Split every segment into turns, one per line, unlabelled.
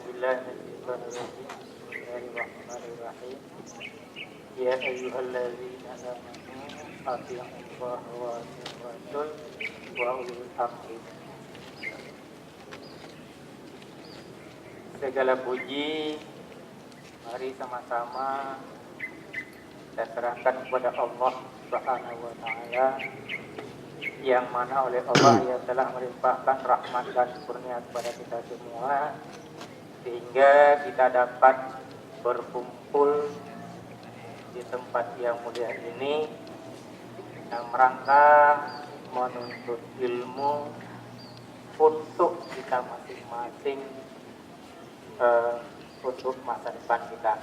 billahi minasyaitonir rajim. Bismillahirrahmanirrahim. Ya ayyuhalladzina amanu atti'ullaha wa atti'ur rasul wa ulil amri. Segala puji mari sama-sama kita serahkan kepada Allah Subhanahu wa taala, yang mana oleh Allah yang telah melimpahkan rahmat dan kurnia kepada kita semua, sehingga kita dapat berkumpul di tempat yang mulia ini dalam rangka menuntut ilmu untuk kita masing-masing, untuk masa depan kita.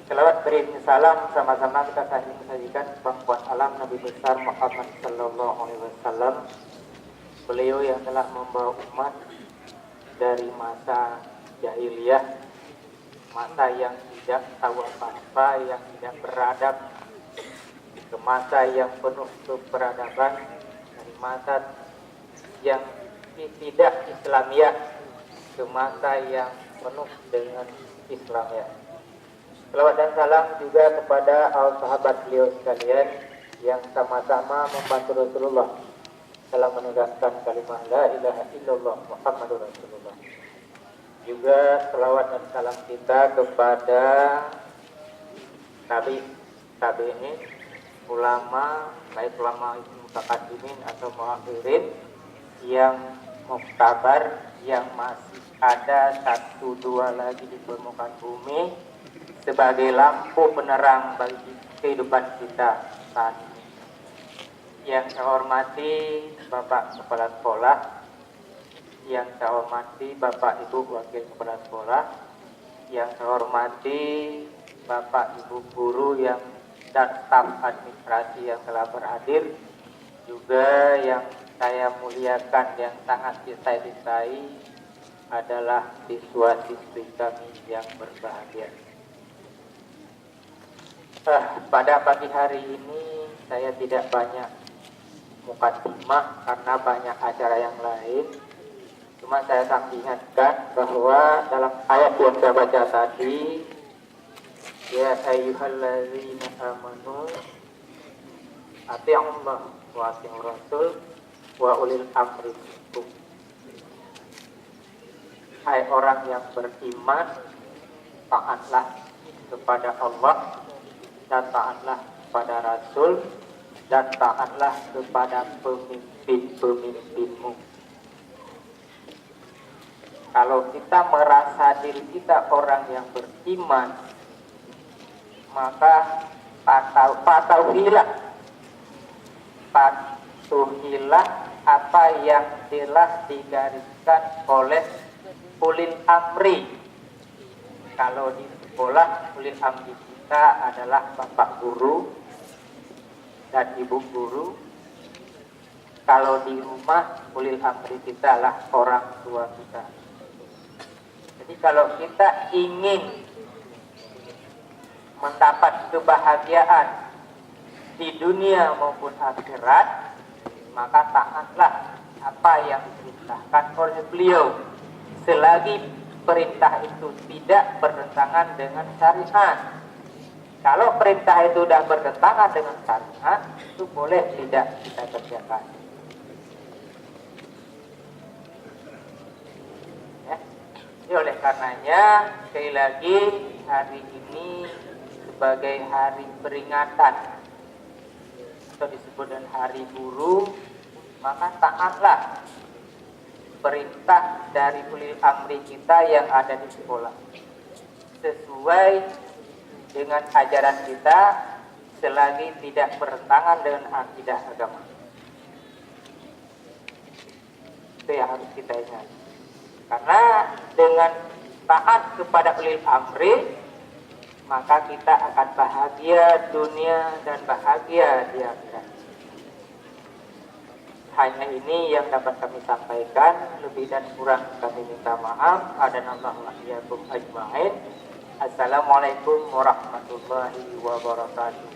Selawat beriring salam sama-sama kita sajikan pangkuan alam Nabi besar Muhammad sallallahu alaihi wasallam. Beliau yang telah membawa umat dari masa jahiliyah, masa yang tidak tahu apa-apa, yang tidak beradab, ke masa yang penuh keberadaban, dari masa yang tidak Islamiah ke masa yang penuh dengan Islamiah. Selawat dan salam juga kepada sahabat beliau sekalian yang sama-sama membantu Rasulullah dalam menegakkan kalimat la ilaha illallah Muhammadur Rasulullah. Juga selawat dan salam kita kepada tabi'in, ulama, baik ulama mutaqaddimin atau muakhirin yang muktabar, yang masih ada 1-2 lagi di permukaan bumi sebagai lampu penerang bagi kehidupan kita saat ini. Yang saya hormati Bapak Kepala Sekolah, yang saya hormati Bapak Ibu Wakil Kepala Sekolah, yang saya hormati Bapak Ibu Guru yang dan staf administrasi yang telah berhadir, juga yang saya muliakan, yang sangat saya cintai adalah siswa-siswi kami yang berbahagia. Pada pagi hari ini saya tidak banyak mukadimah karena banyak acara yang lain. Cuma saya ingatkan bahwa dalam ayat yang saya baca tadi, ya ayyuhalladzina amanu atti'ullaha wa atti'ur rasul wa ulil amri minkum. Hai orang yang beriman, taatlah kepada Allah dan taatlah kepada Rasul dan taatlah kepada pemimpin-pemimpinmu. Kalau kita merasa diri kita orang yang beriman, maka patuhilah apa yang telah digariskan oleh ulil amri. Kalau di sekolah, ulil amri kita adalah bapak guru dan ibu guru. Kalau di rumah, ulil amri kita adalah orang tua kita. Jadi kalau kita ingin mendapat kebahagiaan di dunia maupun akhirat, maka taatlah apa yang diperintahkan oleh beliau, selagi perintah itu tidak bertentangan dengan syariat. Kalau perintah itu sudah bertentangan dengan syariat, itu boleh tidak kita kerjakan. Ya. Jadi oleh karenanya, sekali lagi hari ini sebagai hari peringatan atau disebut dengan hari guru, maka taatlah perintah dari ulil amri kita yang ada di sekolah sesuai dengan ajaran kita, selagi tidak bertentangan dengan akidah agama. Itu yang harus kita ingat. Karena dengan taat kepada ulil amri, maka kita akan bahagia dunia dan bahagia di akhirat. Hanya ini yang dapat kami sampaikan. Lebih dan kurang kami minta maaf. Adanallahu wa iyyakum ajma'in. Assalamualaikum warahmatullahi wabarakatuh.